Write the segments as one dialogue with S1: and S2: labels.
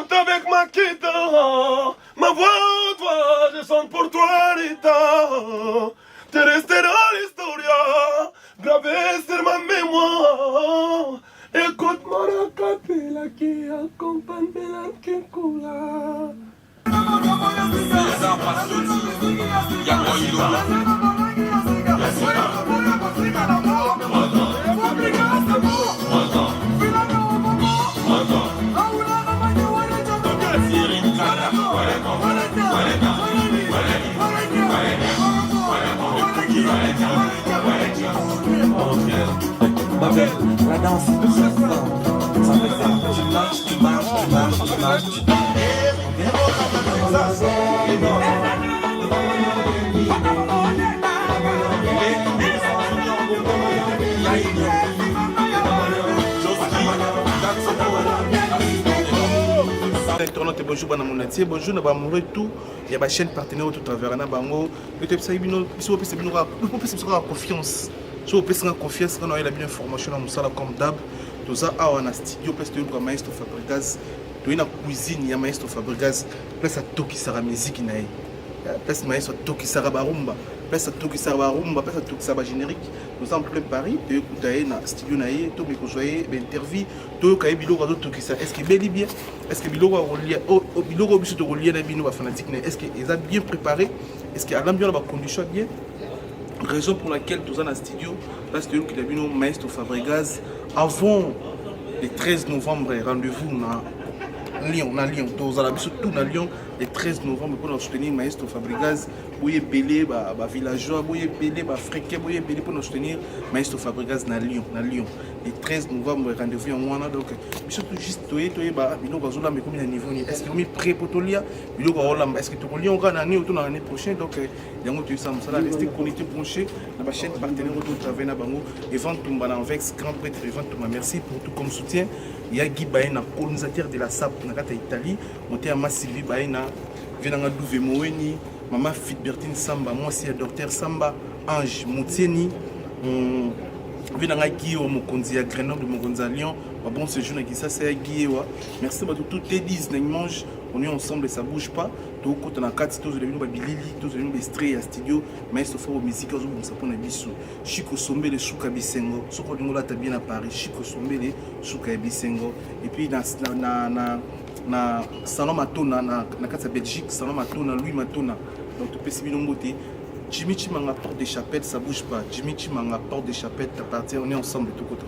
S1: chante avec ma guitare, ma voix, je chante pour toi, Rita. Te resterá l'histoire, gravée sur ma mémoire. Écoute-moi la capella qui accompagne Belankikula.
S2: La danse, ça fait ça. Tu marches, tu marches, tu marches, tu marches, tu
S3: bonjour bana monati bonjour na bamoureux tout ya ba chaîne partenaire tout travers na bango peut-être ça bino biso pesa bino ka confiance so pesa confiance quand on a la bien information na musala comme d'hab toza awa na studio parce que le maestro Fabregas to ina cuisine ya maestro Fabregas place toki sara musique na ye place maestro toki sara barumba place toki sara barumba place toki sara générique nous en plein Paris de écouter na studio na ye to me kozoye interview to ka biloko to toki sara est-ce que beli bien est-ce que biloko relia o biloko biso to relia na bino ba fanatique na est-ce que ils a bien préparé est-ce que à l'ambiance ba condition bien raison pour laquelle tous en studio parce que nous avons maestro Fabregas avant le 13 novembre rendez-vous na Lyon tous à surtout na Lyon le 13 novembre pour soutenir maestro Fabregas boye belé ba villageois boye belé ba fréqué boye belé pour soutenir maestro Fabregas na Lyon le 13 novembre rendez-vous en wana donc surtout juste toye ba bino bazola mais comme niveau est-ce que mi prêt pour tolia bino ba olamba est-ce que to Lyon on année ou l'année prochaine donc yango tu ça ça rester connecté branché na ba chaîne partenaire tout travers na bango Evan Tumba na Vex grand prêtre Evan Tumba merci pour tout comme soutien il y a Guy Baena colonisateur de la SAP na kata Italie monté à Massivi Baena venanga Douve Moweni maman Fitbertine Samba moi c'est docteur Samba Ange Moutieni venanga Guy Mokonzi à Grenoble Mokonzi à Lyon bon séjour na ça c'est Guy merci beaucoup tout est 10 mange on est ensemble ça bouge pas tout côté na 4 tous les ba bilili tous les extraits à studio mais sauf au musique au bon ça pour na biso Chico Sombele Souka Bisengo soko lingola ta bien à Paris Chico Sombele Souka Bisengo et puis na salon matona na kata Belgique salon matona Louis Matona donc tu peux si bien beauté Jimmy Chimanga porte des chapelles ça bouge pas Jimmy Chimanga porte des chapelles à partir on est ensemble de tout côté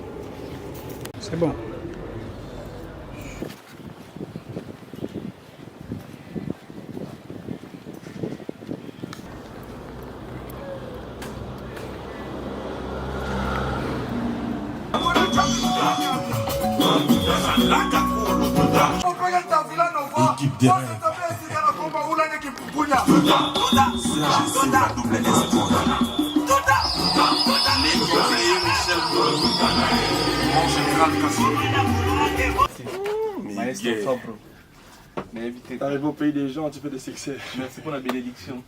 S4: c'est bon.
S2: équipe derrière.
S1: T'arrives au pays des gens, tu fais des succès.
S3: Merci pour la bénédiction.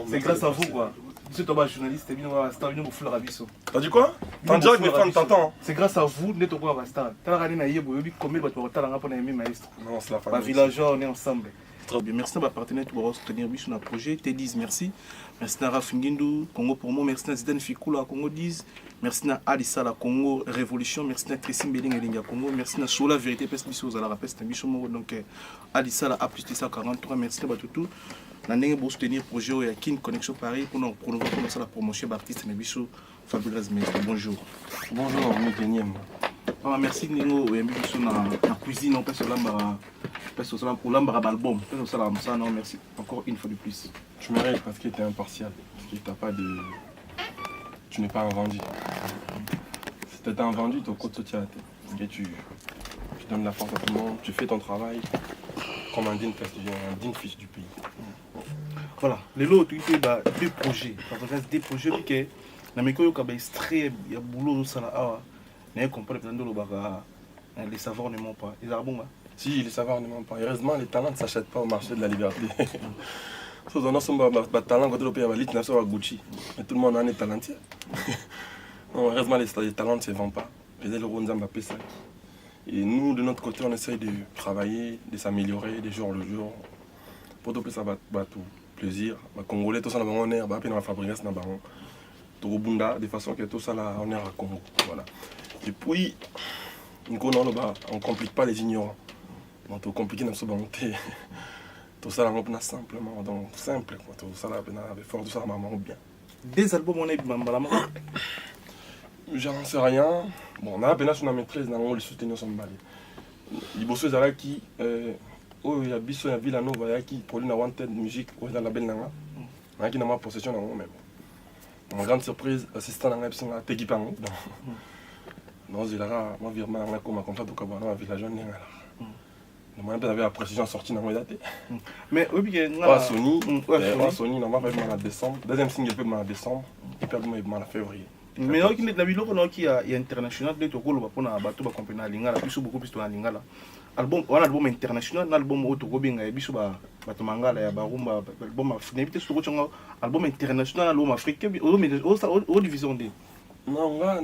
S1: C'est
S3: grâce à vous quoi. Monsieur Thomas, journaliste,
S1: t'as dit quoi? T'as direct mes fans t'entends.
S3: C'est grâce à vous, Neto Kwa Basta. T'as regardé na yebo, yobi combien de temps t'as pour aimer maestro.
S1: Non, c'est la famille.
S3: Ma villageois, on est ensemble. Très bien. Merci à ma partenaire pour soutenir sur notre projet. T10, merci. Merci à Rafingindu, Congo pour moi. Merci à Zidane Fikula, Congo 10. Merci à Alissa, la Congo Révolution. Merci à Tressim Beling et Congo. Merci à Sola Vérité, Pest Bissos à la Pest Bichon. Donc, Alissa, la A plus 43. Merci à Batutu. Nous avons soutenir le projet et Kin Connexion Paris pour nous commencer la promotion d'artistes et Bichon. Fabulous Maestro. Bonjour.
S1: Bonjour, Miguel.
S3: Merci Ningo et Bichon na cuisine. On peut se pour l'embarras album. Non, merci. Encore une fois de plus.
S1: Tu mérites parce que tu es impartial. Parce que t'as pas de... Tu n'es pas un vendu. Si tu étais un vendu, tu es au côté de la tête. Tu donnes la force à tout le monde, tu fais ton travail comme un digne fils du pays.
S3: Voilà. Les lots, tu fais deux projets. Des projets qui na meko yoka ba extrait ya boulot ça là. Ne comprendre peut-être les savoirs ne mentent pas. Ils sont bons.
S1: Si, les savoirs ne mentent pas. Heureusement, les talents ne s'achètent pas au marché de la liberté. Si on a un talent, quand on paye à l'élite, on a Gucci. Mais tout le monde en est talentueux. Non, heureusement, les talents ne se vendent pas. Les le Ronzam va payer ça. Et nous, de notre côté, on essaye de travailler, de s'améliorer de jour le jour. Pour que ça va tout plaisir. Les Congolais, tout ça, on est dans la fabrication, de façon que tout ça, on est à Congo. Voilà. Et puis, on ne complique pas les ignorants. Donc, on complique notre volonté. Tout ça, on est simplement, donc simple. Tout ça, on est fort, tout ça, on bien.
S3: Des albums, on est bien.
S1: J'en sais rien. Bon, on a peine sur la maîtrise, on a le soutenir son balai. Les bosses qui, il y a Bisso, il y a Villanova, qui produit une wanted musique, il y a la belle nanga. Il y a qui n'a pas possession dans moi même. Mon grande surprise, assistant dans l'Epson, à Tegipango. Non, il y a un virement comme ça, tout comme un village. Moi, j'avais la précision sortie dans mon date.
S3: Mais oui, il y
S1: a Sony, normalement, il en décembre. Deuxième single, il en décembre. Et puis, il en février.
S3: Mais il y a international, il y a un compagnie à Lingala, il y a beaucoup plus de Lingala. Un album international, un album autogobing, il y a Batumangala, il y a Barumba, album international, album africain, au division D.
S1: Non, on a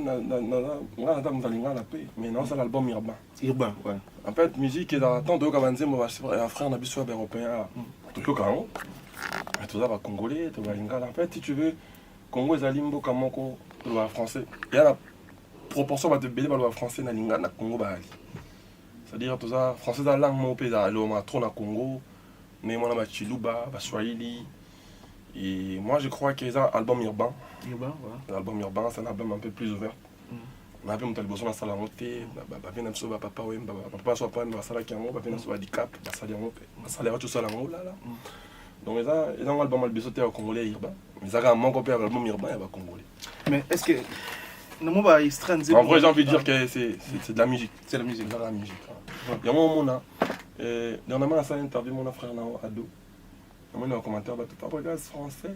S1: la paix, mais non, c'est l'album urbain.
S3: Urbain, ouais.
S1: En fait, musique est dans tant de Gavanzé, moi, frère, on a besoin d'Européens, tout le Congo. Tout ça va congolais, tout va lingala. En fait, si tu veux, Congo est à limbo comme Moko, tout va français. Il y a la proportion va te baisser dans le français dans lingala, Congo va aller. C'est-à-dire, tout ça, français dans la langue, mon pays, on a trop dans Congo, mais moi, on a Chiluba, Swahili. Et moi, je crois qu'il y a un album urbain.
S3: Urbain, ouais.
S1: L'album urbain, c'est un album un peu plus ouvert. On a vu mon télévision dans la salle à monter, papa, papa, soit pas dans la salle qui est en haut, papa, soit handicap, la salle en haut, la salle tout seul en haut, là. Donc, il y a un album album au Congolais urbain. Mais il y a un manque de album urbain, il y a Congolais.
S3: Mais est-ce que.
S1: En vrai, j'ai envie de dire que c'est de la musique. C'est de la musique. Il y a un moment, dernièrement, à ça, interview mon frère Ado. Il y a un commentaire, tu regardes français,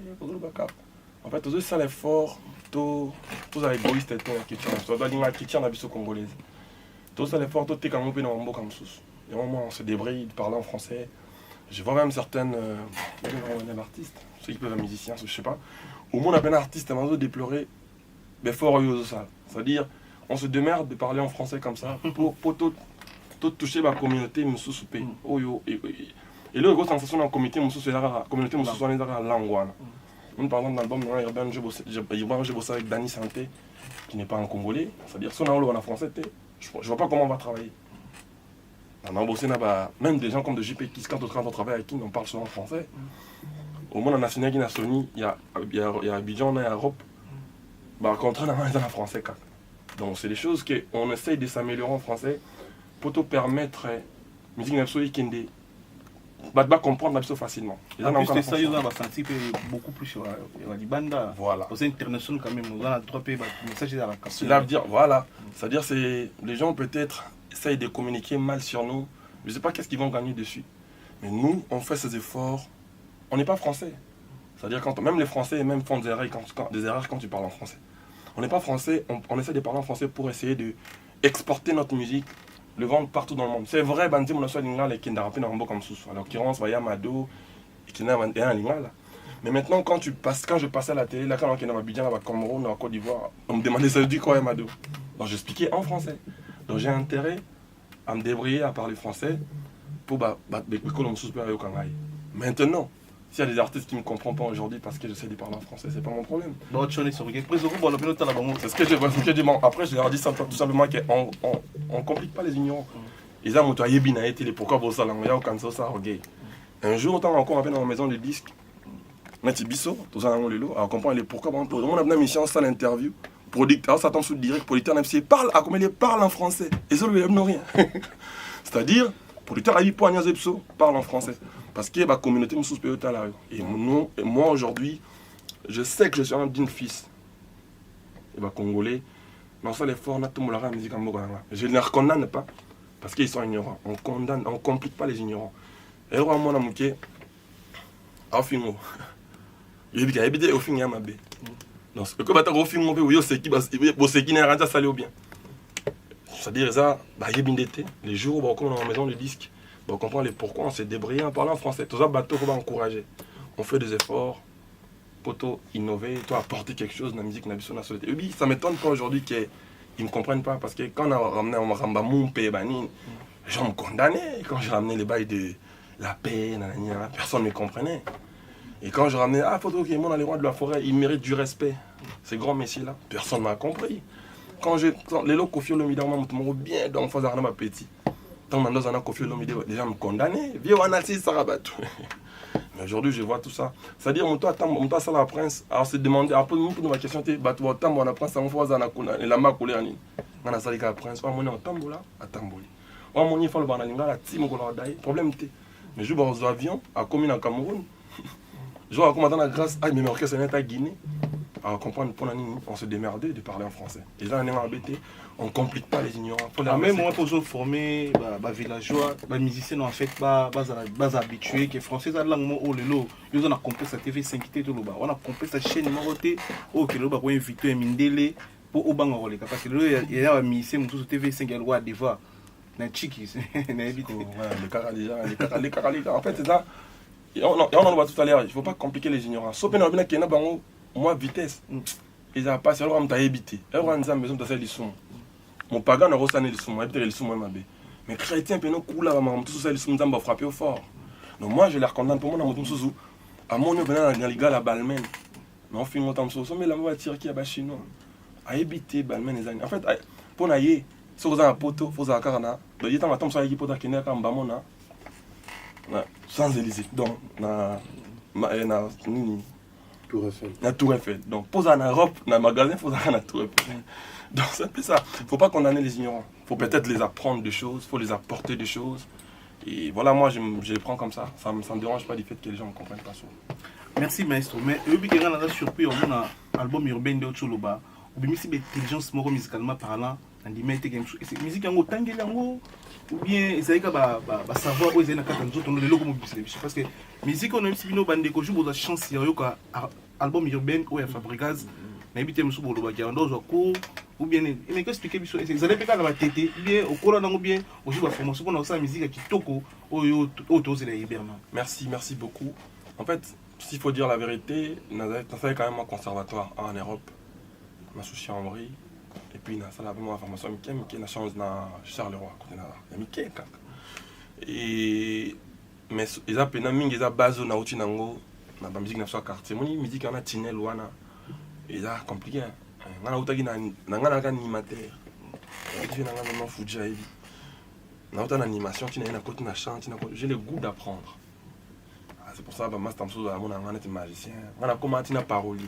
S1: en fait, tout ça, l'effort, tout ça, égoïste, tout ça, la vie congolaise. Tout ça, l'effort, tout est comme on peut dans un comme ça. Il y a un moment, on se débrouille de parler en français. Je vois même certaines artistes, ceux qui peuvent être musiciens, je sais pas. Au moins, on a peine artiste, on a déploré l'effort ça. C'est-à-dire, on se démerde de parler en français comme ça pour tout toucher ma communauté, me sous-souper. Et là, la sensation dans la communauté, la communauté, la langue. Par exemple, dans l'album urbain, j'ai bossé avec Dani Santé, qui n'est pas un Congolais. C'est-à-dire, si on a en français, je ne vois pas comment on va travailler. On a bossé même des gens comme de JP Kiss, quand on travaille avec qui, on parle souvent en français. Au moins, on a signé avec Sony, il y a Abidjan, il y a Europe. Contre on a en français. Donc, c'est des choses qu'on essaye de s'améliorer en français pour te permettre, musique n'absolu qui est de comprendre facilement.
S3: En plus de ça, ils ont senti beaucoup plus sur la banda.
S1: Voilà.
S3: Aux internationaux quand même, on a 3 pays, le message est à la capsule.
S1: Cela veut dire, voilà. C'est-à-dire, les gens peut-être essayent de communiquer mal sur nous. Je ne sais pas qu'est-ce qu'ils vont gagner dessus. Mais nous, on fait ces efforts. On n'est pas français. C'est-à-dire, même les Français même font des erreurs quand tu parles en français. On n'est pas français, on essaie de parler en français pour essayer d'exporter notre musique, le vendre partout dans le monde. C'est vrai, Bandi Monoswa Lingala et Kindarapé dans un beau comme Soussou. En l'occurrence, Vaya Mado et Kindarapé Lingala. Mais maintenant, quand je passais à la télé, là, quand on est dans Abidjan, à Cameroun, dans la Côte d'Ivoire, on me demandait ça veut dire quoi, Mado. Donc j'expliquais en français. Donc j'ai intérêt à me débrouiller à parler français pour maintenant, s'il y a des artistes qui ne me comprennent pas aujourd'hui parce que j'essaie de parler en français, c'est pas mon problème. C'est ce que je dis. Après, je leur dis tout simplement qu'on ne complique pas les ignorants. Ils ont été pourquoi vous allez un jour, on a encore dans la maison de disques. On a Bisso, tout ça, on comprend les pourquoi. On a une mission, ça l'interview. Producteur, ça tombe sous le direct, producteur, parle en français. Et ça, lui, rien. C'est-à-dire, producteur, parle en français. Parce que la communauté me soupçonne là. Et moi, aujourd'hui, je sais que je suis un digne fils. Et les Congolais, mais ça, les forts, la musique en Mogana. Je ne les condamne pas, parce qu'ils sont ignorants. On condamne, on ne complique pas les ignorants. Et là, moi, je suis un film. Il y a des gens qui ont fait des donc, ce que tu as fait, c'est qui n'est pas bien. C'est-à-dire, ça, il y a bien d'été. Les jours où on est dans la maison de disque, on comprend les pourquoi on s'est débrouillé en parlant français. Tout ça, on va encourager. On fait des efforts pour innover, apporter quelque chose dans la musique, dans la société. Et puis, ça ne m'étonne pas aujourd'hui qu'il ils ne me comprennent pas parce que quand on a ramené mon père, les gens me condamnaient. Quand j'ai ramené les bails de la paix, personne ne me comprenait. Et quand je ramenais, photo qui est mon les rois de la forêt, ils méritent du respect. Ces grands messieurs-là, personne ne m'a compris. Quand les locaux Kofi Olomide, on bien, donc faut avoir ma petit. Tant que dans un Kofi Olomide, les gens me condamnaient. Vieux Wanati Sarabatou. Mais aujourd'hui, je vois tout ça. C'est-à-dire, mon toit, ça la prince. Alors, c'est demandé, après, nous, ma question, c'est, bah, tu vois, on a prince, on va faire et la marque, on a salé qu'à prince, on a un tambola, à tamboli. On a un faut le banalinga, la team, on a un problème, mais je vais aux avions, à commune en Cameroun. Je vois comment dans la grâce, mais mon orchestre est à Guinée. Alors, comprendre, on se démerdait de parler en français. Et là, on est embêté, on ne complique pas les ignorants.
S3: Même moi, pour former les villageois, les musiciens, en fait, les habitués, que français, la langue, ils ont compris sa TV5, on a compris sa chaîne, on a invité un mindélé pour Obangarole. Parce que là, il y a un musicien, TV5, il y a le droit de voir. Les chikis,
S1: les caractères. En fait, c'est ça. On en voit tout à l'heure, il ne faut pas compliquer les ignorants. Sauf que nous avons moi vitesse. Ils ont passé alors on t'a évité. Alors on a besoin de faire les sons. Mon pagan a reçu les sons, les sons moi mais chrétien peut nous couler là, tout ça les sons va frapper au fort. Donc moi je les condamne pour moi dans mon sous. À mon niveau dans les gars la balmen. Mais on fait longtemps sous mais la voiture qui a chinois. A éviter balmen les années. En fait pour naïe, si vous avez un poteau, faut avoir carana. Donc il y a tant ça qui poteau qui n'est pas mbamona. Sans Élysée. Donc na
S2: Tour Eiffel.
S1: La Tour Eiffel. Donc, pose en Europe, dans le magasin, il faut aller à la Tour Eiffel. Donc, c'est un peu ça. Il ne faut pas condamner les ignorants. Il faut peut-être les apprendre des choses, il faut les apporter des choses. Et voilà, moi, je les prends comme ça. Ça ne me dérange pas du fait que les gens ne comprennent pas ça.
S3: Merci, maestro. Mais je suis surpris, on a un album urbain de Ocholoba. On a mis l'intelligence musicalement parlant. On a dit, mais c'est musique en autant ou bien ils avaient savoir où ils étaient dans les locaux parce que musique on a aussi bien bande que joue chance il y a album urbain ou Fabricaz mais habité monsieur bolo bakia ndo zo ko ou bien mais que expliquer biso ils allaient pas dans la tête bien au courant ou bien au jour la formation qu'on a ça musique qui toko au autour les hiberna.
S1: Merci beaucoup. En fait, s'il faut dire la vérité, on fait quand même un conservatoire en Europe. On a souci en Henri. Et puis, ça a vraiment la formation qui est la chance de Charleroi. Et mais ils ont pénaming, ils ont base na outinango, na musique na quartier. Mon musique en a tinel wana. Ils ont compliqué. Na outagi na ngana animateur. Et puis na ngana fuja hivi. Na outa animation, tu na côté na chant, j'ai le goût d'apprendre. C'est pour ça que moi je suis un magicien. On a commencé na parole.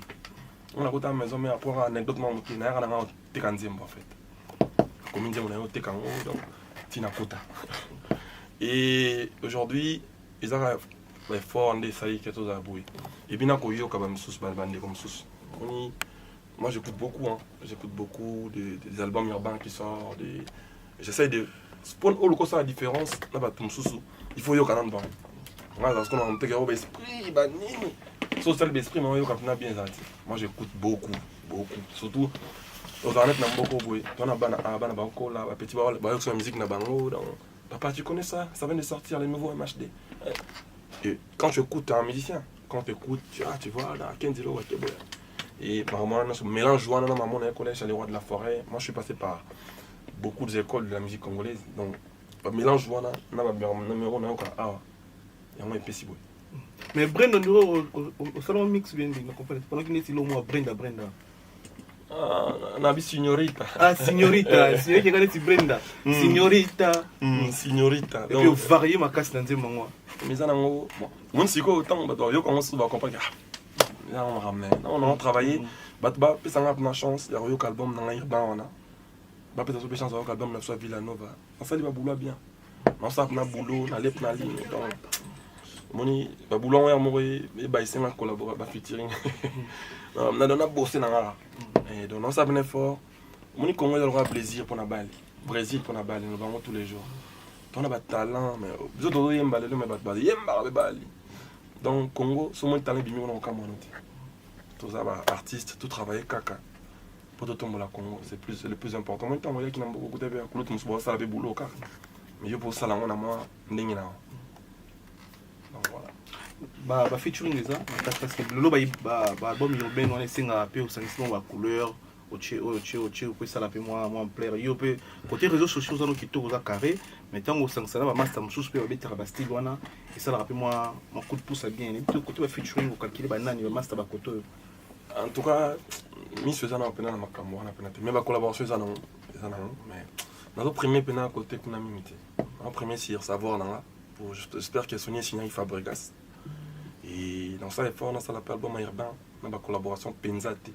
S1: On a côté à la maison, mais après, anecdote, on a fait en fait. Comme on dit, on a été donc Tina Kota. Et aujourd'hui, ils ont fort en ça y est, quelque chose à bouer. Et bien, on a eu comme sous balbandé comme sous. Moi, j'écoute beaucoup, j'écoute beaucoup des albums urbains qui sortent. J'essaie de. Pour le la différence, il faut y avoir un bon. Parce qu'on a un petit esprit, social d'esprit, moi j'écoute beaucoup. Surtout, aux annettes, n'a beaucoup joué. On a banco là, petit bail sur la musique n'a bango. Papa, tu connais ça? Ça vient de sortir les nouveaux MHD. Et quand tu écoutes, tu es un musicien. Quand tu écoutes, tu vois, là, Kenzilo, et par moment, on mélange jouant dans mon collège à les rois de la forêt. Moi, je suis passé par beaucoup d'écoles de la musique congolaise. Donc, mélange jouant là, on a un numéro, on a un peu.
S3: Mais Brenda, au salon mix, bien dit, pendant qu'il est le mot Brenda.
S1: On a vu Signorita.
S3: Ah, Signorita, c'est qui a dit Brenda. Signorita.
S1: Signorita.
S3: Et puis, varier ma casse dans ce moment.
S1: Mais ça, bon, si autant, on commence à comprendre. On ramène. On a travaillé. Puis ça a une chance. Il y a un album dans l'Irban. Peut-être que chance avec l'album de Villanova. On fait du boulot bien. On s'est un boulot, on a les plans lignes. Moni baboulon ya mori e ba isenga collaborer ba featuring na dona bosser na ngara et donc on s'abonne fort moni Congo il aura plaisir pour na balle Brésil pour na balle nous vamos tous les jours on a ba talent mais les autres yemba le mais ba yemba ba balle donc Congo so mon talent bimi on kamano tout ça ba artiste tout travailler kaka pour tomber la Congo c'est le plus important moi tant moi qui n'a beaucoup de bien l'autre nous ça la boulot car mais yo pour ça là on a moi ndingi na
S3: featuring les parce que le album urbain on est singa peu au sens de couleur peut ça la moi en plaire yo peut côté réseaux sociaux on qui tout carré mais tant au sens ça va master mususu peut mettre ba style wana et ça la rappelle moi mon coup de pouce à bien et tout côté ba featuring au calculer ba nani ba master ba côté
S1: en tout cas Miss faisant un peu dans ma caméra on a pénétré mais ma collaboration ça non mais dans le premier pénal côté qu'on a mimité en premier c'est savoir là pour j'espère que Sony signé Fabregas et dans ça effort dans ça l'album urbain dans la collaboration Penzate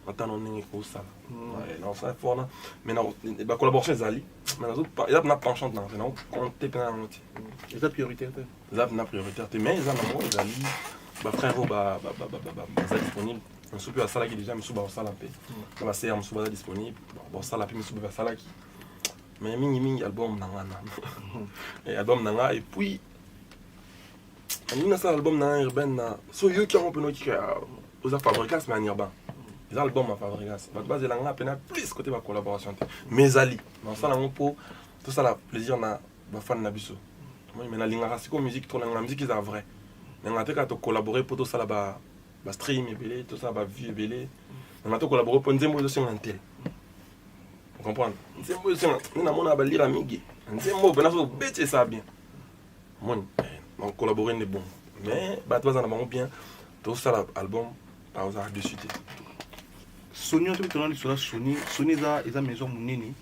S1: maintenant on est comme ça dans ça effort mais non la collaboration Zali mais dans autres il y a pas penchant dans non compter pénal l'autre
S3: les a prioritaire
S1: mais ils en ont Zali ba frère ba disponible on soupe à ça là qui déjà me soupe à ça là paix va c'est me soupe disponible bon ça là puis me soupe à ça là qui mais mini album nanga et album nanga et puis on a ça album nanga urbain so yo qui on peut nous qui aux Fabregas mais en urbain les albums à Fabregas va base nanga peine plus côté ma collaboration mais Ali dans ça là on pour tout ça la plaisir na ba fan na biso moi mais na linga siko musique trop la musique is vrai mais on a été collaborer pour tout ça là bas stream et belé tout ça va vue belé on a été collaborer pour nzembo sur l'intel vous comprenez nzembo sur na mona ba lire mingi nzembo bena so bête ça bien mon on collaborer n'est bon mais bah toi ça na bien tout ça l'album par hasard de suite
S3: Sony on te tourner sur la Sony za maison munene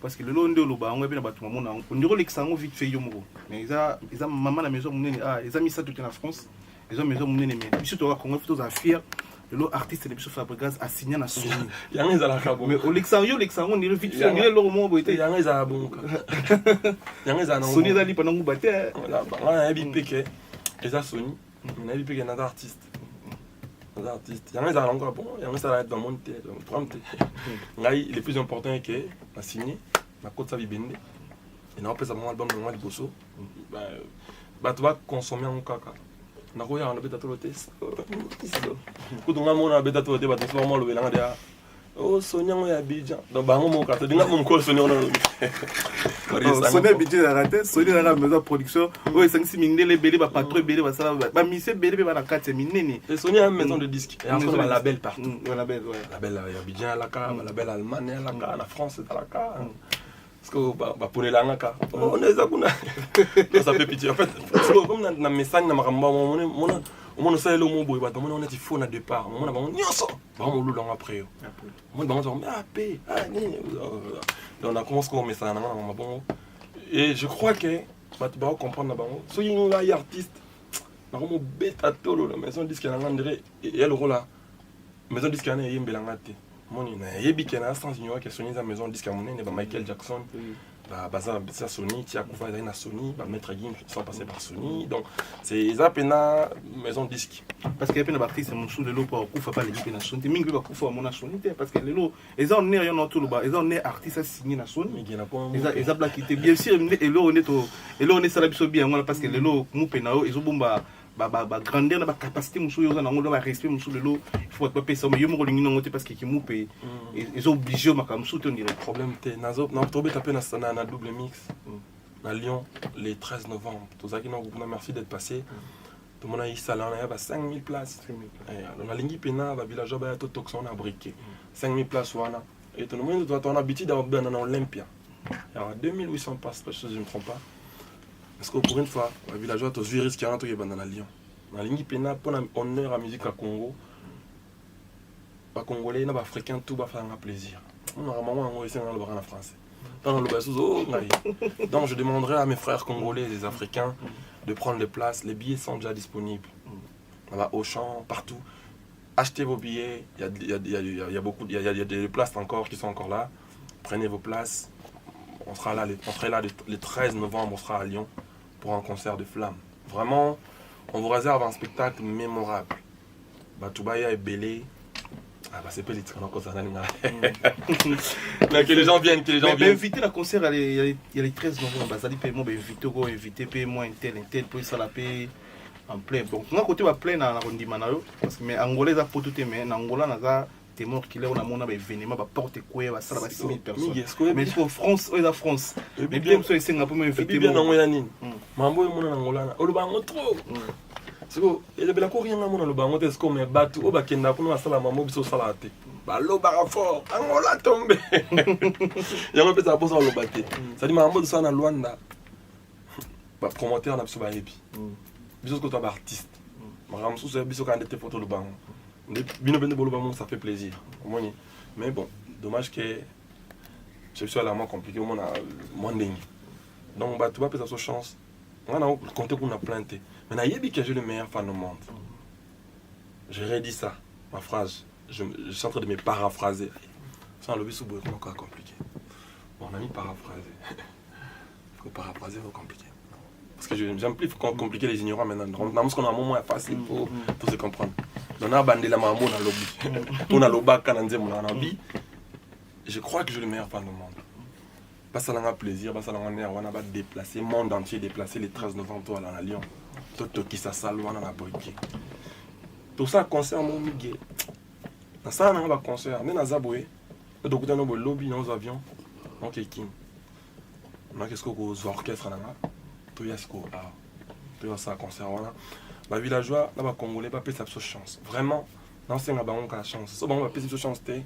S3: parce que le long de l'oba on va bien battre mon on dirait que ça on vite fait yomo mais ils a maman la maison munene ils a mis ça tout en France ils ont maison munene mais surtout au Congo faut fier le artiste de Biso Fabregas a signé na Sony
S1: yanga za la kabo
S3: mais au Lexario on dirait vite fait on dirait le moment boité
S1: yanga za bon yanga za na
S3: Sony za li pendant ngubate
S1: là ba bi peke eza Sony na bi peke na artiste artistes yanga za encore bon yanga ça va être dans mon tête prompt ngai le plus important est que na signé na côte sa bibende et na opesa mon album de liboso bah tu vas consommer en kaka na ko ya na beta to test ko donga mona beta to te ba to mo lo belanga dia oh Sonia ya Abidjan donc bango mo ka to dinga mo ko Sonia on
S3: Sony Abidjan a raté Sony na maison production oh 5-6 minutes les belé ba patron belé ba ça ba mise belé ba na 4 minutes
S1: et Sony a une maison de disques et encore un label partout
S3: label ouais
S1: label Abidjan la ka label Allemagne la ka la France la ka parce que ba pone la ngaka on est ça kuna ça fait pitié en fait comme na message na makamba mon ça le mot boy ba on est il faut na départ on a ba nyonso ba on lu long après on ba on mais paix donc on a commencé comme message na bon et je crois que ba tu vas comprendre na ba so yinga artiste na comme beta tolo la maison disque na ngandre et le rôle là maison disque na yembela ngate moni na yebi kena sans ignorer que Sony za maison disque monene ba Michael Jackson bah ça Sony tia kufa na Sony ba Maître Gims sont passés par Sony donc c'est ça pena maison disque
S3: parce que pena artiste mon sous de l'eau pour kufa pas les pena Sony mingi ba kufa mon Sony parce que les lots ils ont né rien autour là ils ont né artiste signé na Sony ils a blaquité bien sûr et là on est ça la biso bien parce que les lots mu pena ils ont bomba ba grandeur na ba capacité musu yo na ngolo ba respect musu de l'eau il faut pas pesa mais yo mo lingi ngote parce que ki mu pe ils ont obligé makamsu to dire
S1: problème te nazo na tobe taper na double mix à Lyon le 13 novembre tout ça qui nous merci d'être passé tout mon a eu ça là on a 5000 places et on a lingi pena ba villageois ba to toxon na briqué 5000 places wana et tout le monde doit on habitude d'avoir dans Olympia il y a 2800 places je ne me trompe pas parce que pour une fois les villageois tous vu risque à tout dans la Lyon na lingi pena pour honneur à musique à Congo pas congolais na ba africain tout va faire un plaisir on a maman on essaie dans le en français dans le bateau donc je demanderai à mes frères congolais et les africains de prendre les places les billets sont déjà disponibles là au champ partout achetez vos billets il y a beaucoup il y a des places encore qui sont encore là prenez vos places on sera là le 13 novembre on sera à Lyon pour un concert de flammes vraiment on vous réserve un spectacle mémorable Batubaya et Belé c'est pas les trucs encore ça que les gens viennent
S3: mais inviter la concert il y a les 13 novembre ça dit paiement inviter paiement un tel pour ça la paix en plein donc moi côté va plein na rondima na yo parce que mais angolais za poto te mais na angola na za témoin qui là on a mon événement va porter quoi va ça va 6000 personnes mais en France ou la France mais bien so esenga pour m'inviter
S1: bien na ya nini mambo yo mona na angola na olobango trop siko ele bela ko rien na mona lobango te siko me batu o bakenda kuna sala mambo biso sala te balobaka fort angola tombe yango mpe ça posa oloba te c'est-à-dire makambo tosala na Luanda bapromoteur na biso bayebi biso soki toa baartiste makambo mosusu biso kaka nde te po toloba ngo bino mpe nde boloba ngo ça fait plaisir omoni mais bon dommage que c'est biso alama compliqué omona mwa ndenge donc bato bapesa biso chance nga na compte kuna plein te mais nayebi que j'ai le meilleur fan au monde j'ai redit ça ma phrase je suis en train de me paraphraser ça le biso boye comment compliqué bon on a mis paraphraser faut paraphraser faut compliqué parce que j'aime plus compliquer les ignorants maintenant parce qu'on a un moment facile pour se comprendre donc on a bandé la mambo dans lobby on a lobaka dans nzembo na nabi je crois que j'ai le meilleur fan au monde ça a plaisir, ça a déplacer le monde entier, déplacer les 13 novembre à Lyon. Tout qui ça salle, on a boyqué. Tout ça concert mon migué. Ça on a concert, on a zaboué. Donc on a un lobby dans les avions. Donc king. On a qu'est-ce que aux orchestres là. Tout y a ce qu'on a. Tout ça concert là. Les villageois là-bas congolais pas payer sa chance. Vraiment, non c'est on a chance. Ça on va payer sa chance té.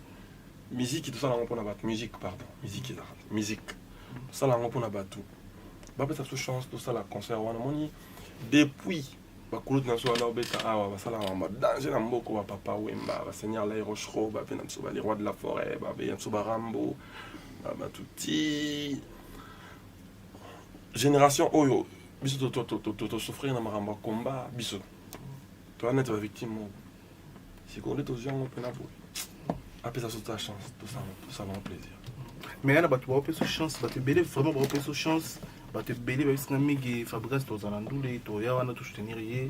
S1: Musique tout ça là on a battre musique pardon, musique. Ça là on a battu. Ba peut ça chance tout ça la concert on a moni depuis ba kulut na so na beta awa ba ça là on danger na mboko ba papa wemba ba seigneur la rochero ba pena so ba les rois de la forêt ba be so ba rambo ba tuti génération oyo biso to souffrir na maramba combat biso. Toi net va victime. Si qu'on est aux gens on peut na après ça saute ta chance, tout ça va plaisir.
S3: Mais il y a des chance, tu as vraiment des chance, tu as des Fabrice, tu as des tu as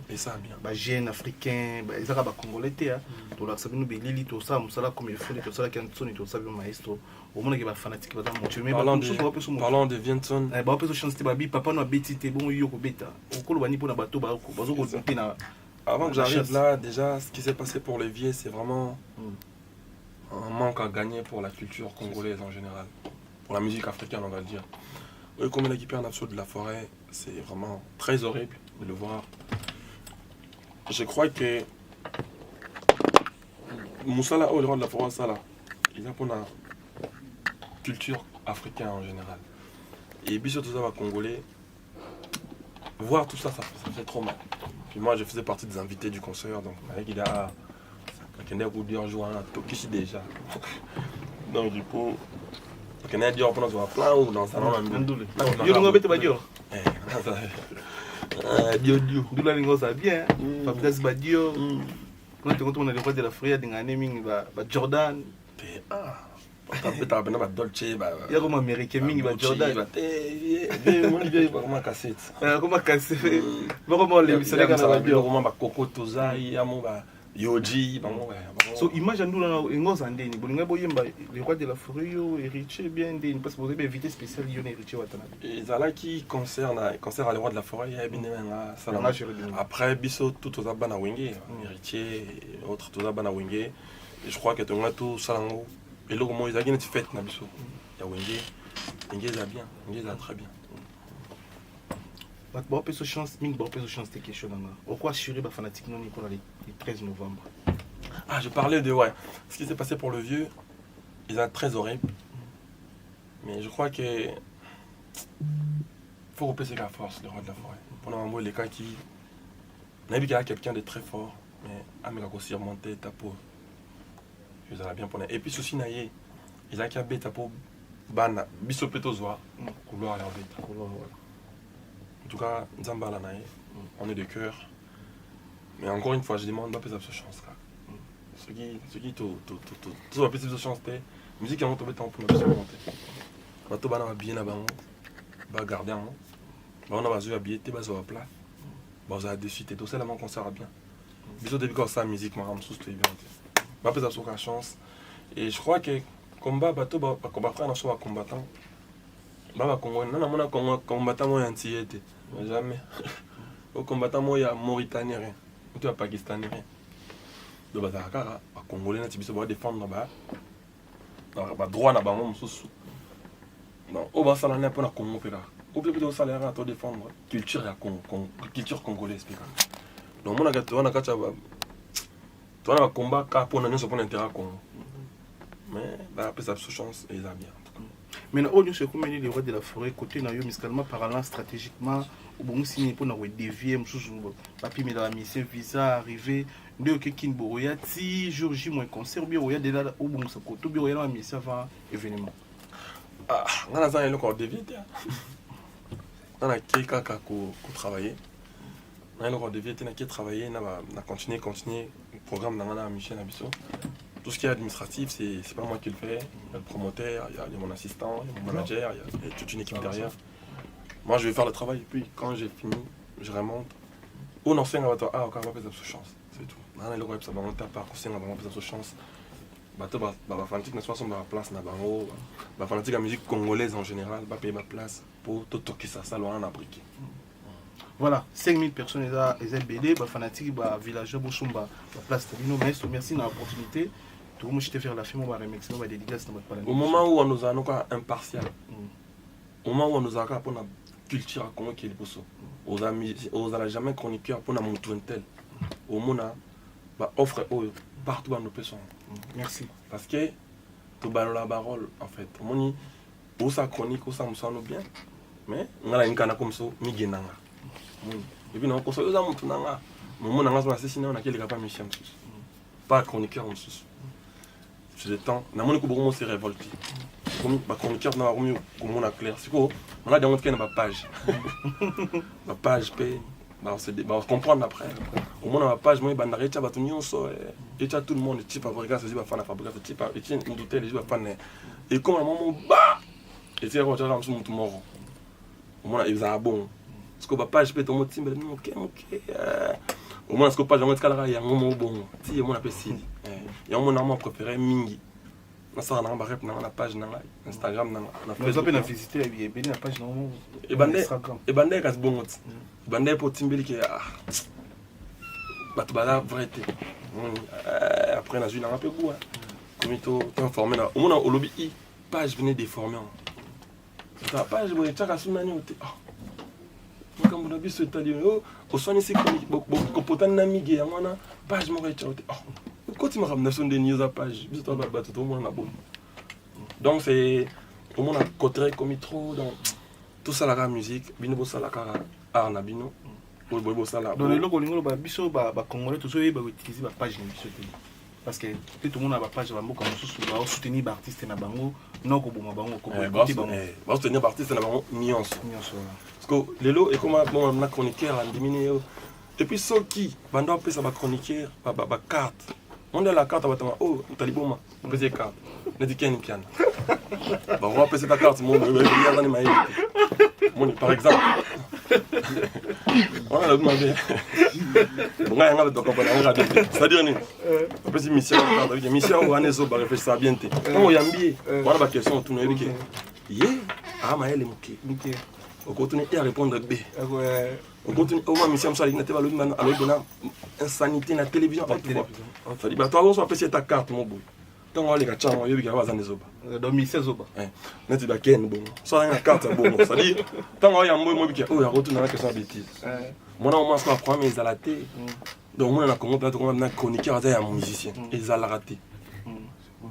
S1: et ça bien.
S3: Les jeunes africains, les congolais, tu as des tu as comme il faut, tu as des tu as des maestro. Au moins, il y a des fanatiques.
S1: Parlons de Vienton.
S3: Il y a des chance, papa n'a bêti, tu es bon, il y a des bêta.
S1: Avant que j'arrive là, déjà, ce qui s'est passé pour les vieux, c'est vraiment un manque à gagner pour la culture congolaise en général. Pour la musique africaine, on va le dire. Eux, comme l'équipe en absolu de la forêt, c'est vraiment très horrible de le voir. Je crois que Moussala, le roi de la forêt, ça là, il a pour la culture africaine en général. Et puis surtout ça va congolais. Voir tout ça, ça fait trop mal. Puis moi, je faisais partie des invités du concert, donc avec il a on a dit jouer à Tokishi déjà. Donc du coup, on a dit on prend un plan ou dans un salon.
S3: Yo n'ont pas été
S1: Dio Dio.
S3: D'où la lingo ça bien. Fabrice Badio. Quand on a le roi de la forêt, on a naming Jordan.
S1: T'as bien Dolce.
S3: Il y a comme américain ming Jordan.
S1: Comment cassette.
S3: Comment cassette. Comment les missionnaires
S1: comment Coco Toza, Yoji,
S3: so image nous là ngos andeni bolinga boyemba le roi de la forêt yo héritier bien ndeni parce que vous avez invité spécial yo héritier watana
S1: ezala qui concert à le roi de la forêt ya binenga ça après biso tout aux abana wenge héritier autre tout abana wenge et je crois que tonga tout salango et le comment ils a gagné fête na biso ya wenge ça bien wenge ça très bien.
S3: Bon, peu de chance, tes questions. Pourquoi assurer les fanatiques non pour le 13 novembre?
S1: Ah, je parlais de ouais. Ce qui s'est passé pour le vieux, ils sont très horrible. Mais je crois que faut replacer la force, le roi de la forêt. Pendant les cas qui, on a vu qu'il y a quelqu'un de très fort, mais à me aussi remonter ta peau. Ils ont bien pour et puis ceci naïe, ils ont qu'à bête ta peau, bana, bisopetozoa, couloir à leur bête. En tout cas, Nzamba Lanaï, on est de cœur. Mais encore une fois, je demande, on va pas cette chance. Ce qui tout va pas cette chance, la musique est en train de pour nous monter. On va bien là-bas, on va garder en haut. On va jouer à billet, on va jouer à plat. On va déçu, tout ça, là, on concert bien. Bisous depuis quand ça, musique, on va tout bien. On va pas cette chance. Et je crois que combat, bateau, combat frère, on a combattant. Baba Congo, non, on a combattant moi anti-été. Jamais. Au combattant moi il y a Mauritanien rien. Ou tu as Pakistanien rien. Donc bazakara, ba Congolais na tibiso ba défendre ba. Ba droit na ba mo mususu. Non, au ba sala na pona Congo peka. Au plus de salaire à te défendre culture ya culture congolaise peka. Donc mon agato on a kacha ba. Toi na combat ka pona nso pona intérêt Congo. mais après ça sous chance et ça bien.
S3: Maintenant, on se comme les rois de la forêt côté na yo musicalement parlant stratégiquement au bon signe pour nous dévier papier mais la mission visa arrivé de quelqu'un boya ti jour J moins concert bien oya de là au bon ça côté bien oya la mission avant événement.
S1: Ah, on a ça encore dévié. On a quelqu'un qui a travaillé. On a encore dévié, on a travaillé, on a continué le programme dans la Michel Abisso. Tout ce qui est administratif, c'est pas moi qui le fais. Il y a le promoteur, il y a mon assistant, il y a mon manager, il y a toute une équipe derrière. Moi, je vais faire le travail et puis quand j'ai fini, je remonte. On enseigne à toi, on va faire de chance. C'est tout. On a le web, ça va monter à part, on enseigne à faire de chance. Les fanatiques ne sont pas en place, les fanatiques de la musique congolaise en général, va payer ma place pour tout toquer ça, loin en abriqué.
S3: Voilà, 5000 personnes les BD, les fanatiques, les villageois, la place de Maestro, merci de l'opportunité. Tout le monde je faire la film, on va remixer, on va dédicacer dans votre palais.
S1: Au moment où on nous a impartial, au moment où on nous a pour la culture à Congo qui est le poisson, on n'a jamais chroniqueur pour la montuentel. Au monde a offre partout dans nos personnes.
S3: Merci.
S1: Parce que tout ballon la parole en fait. On dit où ça chronique, où ça me sonne bien, mais on a une canne comme ça, migenanga. Et puis non, quand ça nous a monté nanga, mon nanga sur la session, on a quelqu'un pas Michel pas chroniqueur en dessous. C'est le temps. Na mon écoute s'est révolté. Comme ma chroniqueur n'a remis comme on a clair. C'est quoi? On a démontré ma page. Ma page paye. On se comprendre après. Au moins, dans la page, moi, il y a tout le monde, il y a fabriquer, il y a fabriquer, il y a une douteur, il y a et comme un moment, bah! Et c'est là que je suis mort. Au moins, il y a un bon. Parce que la page peut être en mode, ok. Au moins, ce que la page, il y a un moment bon. Si, il y a un moment préféré. Il y a un moment préféré, Mingi. On a la page Instagram.
S3: Vous avez visité la page
S1: et bandé quand bon bandé pour Timbeli qui la vérité après on a vu un peu goût comme il t'es informé là au moins au lobby page venait déformer la page bon tu as sur nani quand on a vu ce tali au soin c'est comme potan namigue ya mwana page mo recha quand tu me ramènes sur des news à page juste on va battre tout le monde là bon donc c'est au moins on a côté comme trop dans tout ça la musique bino ça la art na bino bo ça la
S3: dans le logo lingo ba biso ba congolais tout ça ba utiliser ba page biso parce que tout le monde a ba page ba moko mususu ba soutenir ba artiste na bango non ko boma bango ko écouter bango
S1: ba soutenir ba artiste na bango nuance parce que lelo et comme bon na chroniqueur en diminuer et puis ceux qui bando après ça ba chroniqueur ba carte on a la carte ba tama oh taliboma on peut carte ne dit qu'un piano ba on va passer ta carte mon par exemple on a demandé c'est-à-dire on peut dire mission on a zo ba réfléchir bien té on yambi on a ba question tout nous yé ah maël muké on continue à répondre B on continue au moins mission ça n'était pas le même alors donnant insanité na télévision ça dit bah toi on va passer ta carte mon boy tant on les gars on y a bazan zoba
S3: dans mission zoba
S1: neti ba ken bon ça une carte bon ça dit tant on y a moi bi oh ya retourner la question bêtise moi on commence à prendre mes alaté donc on a comment peut-être on a chroniqueur à un musicien ils a raté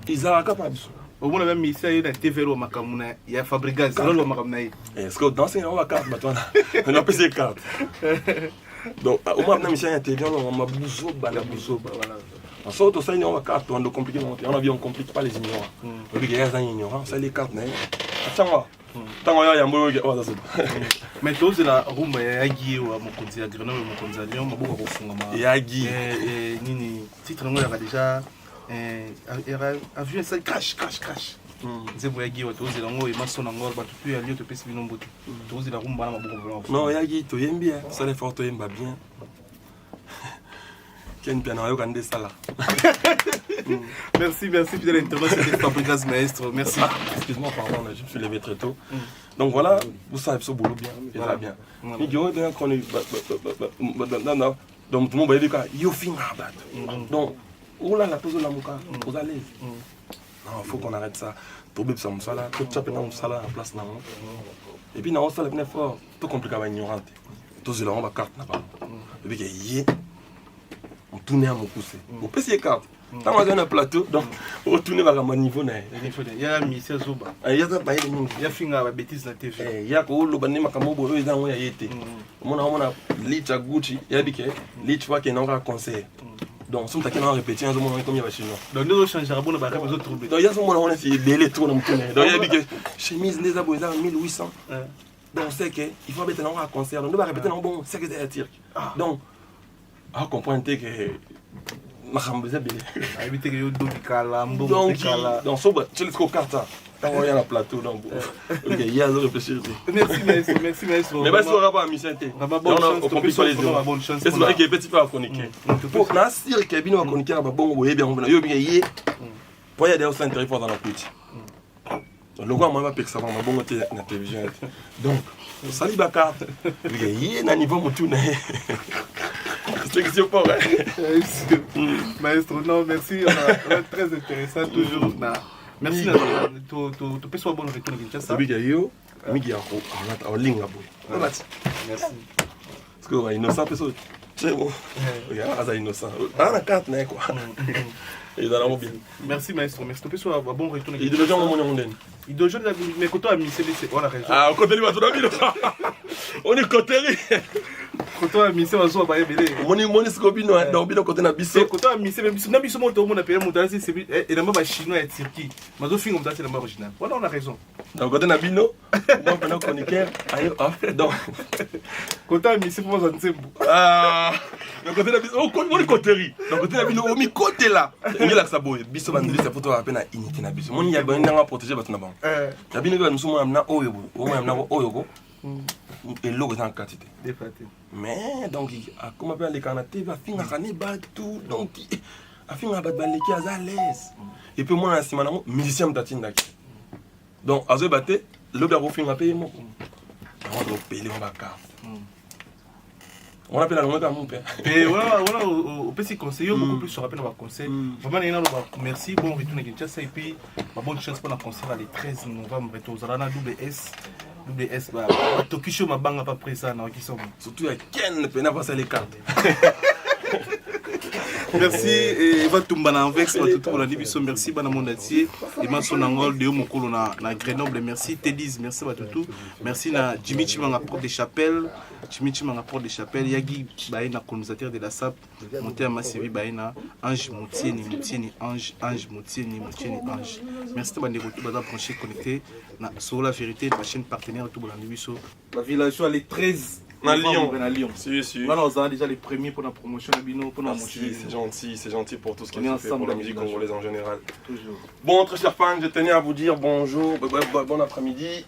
S1: ils a capable
S3: au moins même mission il a TV au makamuna il y a fabriqué ça le makamuna
S1: est-ce que dans ces on va carte maintenant on a passé carte donc au moins même mission TV on m'a bouzo voilà en sorte que ça il y a une carte on doit compliquer on a vu on complique pas les ignorants et puis il y a des ignorants ça les cartes attends tant ya mbo oh ça
S3: mais tous la rumba ya Yagi wa mokonzi ya Grenoble mokonzi ya Lyon mabuka kofunga ma
S1: Yagi
S3: nini titre ngo ya déjà a vu ça crash nzembo Yagi wa tous la ngo e masona ngo ba tout ya Lyon to pesi bino mbote tous la rumba na mabuka vraiment
S1: non Yagi to yembi ça les fort to yemba bien Ken piano yo kande sala.
S3: Merci fidèle internaute, c'était Fabrice Maestro. Merci.
S1: Excuse-moi, pardon, je me suis levé très tôt. Donc voilà, vous savez ce boulot bien, il va bien. Il y a un chronique, donc tout le monde va dire que you think bad. Donc, où là la pose de la mouka, vous allez. Non, il faut qu'on arrête ça. Tout le monde ça là, tout ça peut dans ça là en place là. Et puis dans ça là bien fort, tout compliqué à ignorante. Tout ça là on va carte là-bas. Et puis on tourne à mon poussé. On peut essayer carte. Tant qu'on a un plateau, donc retourner vers mon niveau.
S3: Il y a un ministère Zoba.
S1: Il y a des bêtises.
S3: Il y a fait une bêtise dans la TV.
S1: Il y a un lobani makambo ils ont été. On a lit à Gucci, il y a dit que lit vois qu'il y a un conseil. Donc si on t'a qu'à répéter un moment comme il y a chez nous.
S3: Donc nous changer la bonne barre les autres troubles.
S1: Donc il y a ce moment on a fait délai tout dans tourner. Donc il y a dit que chemise les abos 1800. Donc c'est que il faut mettre un concert. Donc nous va répéter un bon secrétaire turc. Donc à comprendre que donc so tu les carte quand on est à plateau donc il y a à réfléchir.
S3: Merci maestro.
S1: Mais ça aura pas mission té. On complique pas les deux. C'est vrai que petit peu à chroniquer. Pour na sir que bino chroniquer ba bon boye bien on yo bien yé. Pour y a des centres fort dans la petite. Le gars moi va piquer ça va bon côté na télévision. Donc Sali Bakar. Il y a un niveau moutoune. C'est que c'est pas vrai.
S3: Maestro, non, merci. Très intéressant toujours. Merci. Tu peux soit bon retour de ça.
S1: Merci. Parce que innocent personne. C'est bon. Regarde, innocent. Ah la carte n'est quoi. Merci
S3: maestro, merci. Tu peux soit bon retour.
S1: Il doit jouer mon nom.
S3: Il doit jouer mais quand on a mis c'est on a raison.
S1: Ah, côté lui ton ami. On est côté lui.
S3: Quand on a mis c'est on va pas belé.
S1: Mon scopino dans bino côté na biso.
S3: Quand on a mis c'est même na biso moto on a payé mon c'est et la mama chinois et turquie. Mais au fin comme ça c'est la mama originale. Voilà on a raison.
S1: Donc côté na bino, moi pendant chroniqueur, aïe off. Donc
S3: quand on a mis c'est pour ça c'est
S1: ah, donc côté na biso, on est côté. Donc côté na bino on mi côté là. Il la ça boy, biso bandili ça photo à peine à unité na biso. Mon ya ben nga protéger bato na bango. Ya bino ba musumo amna oyo bo, o amna oyo go. Et l'eau est en quantité. Mais donc, comme on appelle les canatés, il va finir à battre tout. Donc, il va finir à battre les qui à l'aise. Et puis, moi, je suis musicien de Tatine. Donc, à ce battre, le gars va finir à payer moi. On va payer on va carte. On appelle la langue à mon père.
S3: Et voilà, on peut s'y conseiller beaucoup plus sur rappel, on va conseiller. Vraiment, merci, bon retour à Kinshasa. Et puis, bonne chance pour la concert le 13 novembre. Retour à la WS. WS, Tokisho m'a bang pas pris ça, non, qui sont.
S1: Surtout à Ken, peut pas passer les cartes.
S3: Merci, et va tomber en vex, va tout pour la division. Merci, Bana Mondatier. Et ma son angol de Omokolo na Grenoble. Merci, Tédis, merci, va tout. Merci, na Jimmy Chimanga Porte des Chapelles. Jimmy Chimanga Porte des Chapelles. Yagi, Baïna, colonisateur de la SAP. Monté à Massivi, Baïna. Ange Moutieni, Ange Moutieni, Ange. Merci, Bande Retour, Bada Branché Connecté. Sur la vérité, ma chaîne partenaire, tout pour la division. La village, elle est 13.
S1: À Lyon.
S3: Si. Là, on a déjà les premiers pour la promotion de Bino.
S1: C'est gentil pour tout ce qui est fait pour la musique congolaise en général. Toujours. Bon, très chers fans, je tenais à vous dire bonjour, bon après-midi.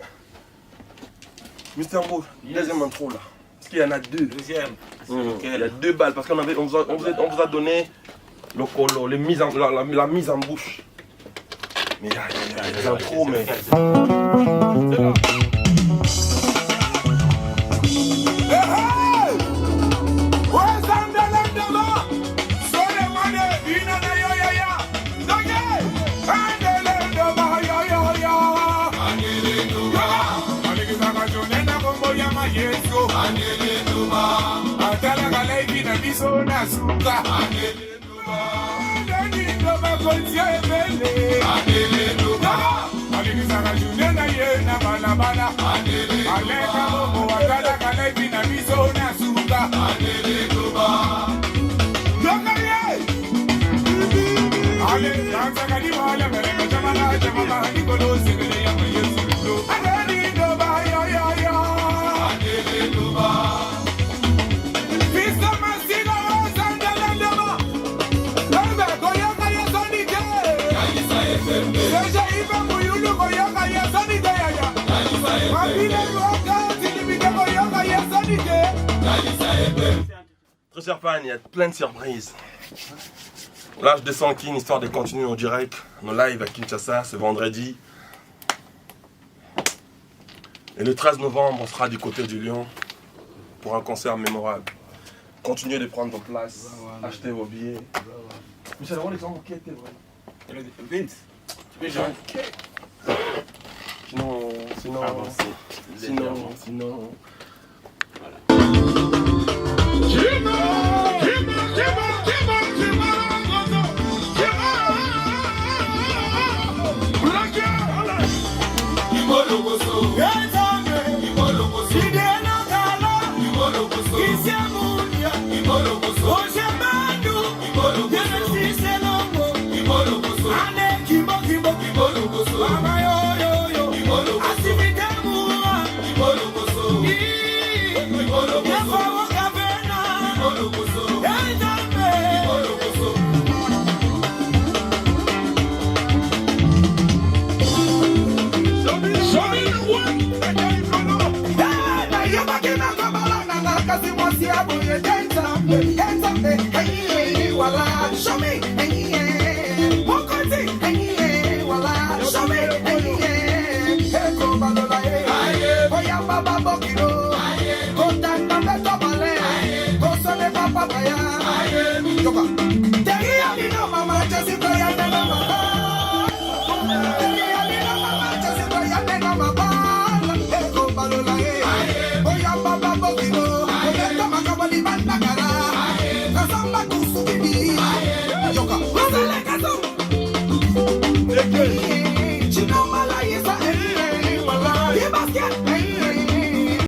S1: Mister Mo, deuxième intro là. Parce qu'il y en a deux.
S2: Deuxième.
S1: Il y a 2 balles parce qu'on vous a donné le colo, la mise en bouche. Mais il y a des intros, mais. C'est là. Très chers fans, il y a plein de surprises. Là, je descends Kin histoire de continuer en direct, nos lives à Kinshasa ce vendredi. Et le 13 novembre, on sera du côté du Lyon pour un concert mémorable. Continuez de prendre vos places, achetez vos billets. Michel, on les enquêtes, vrai. Sinon. Voilà.
S5: Gaza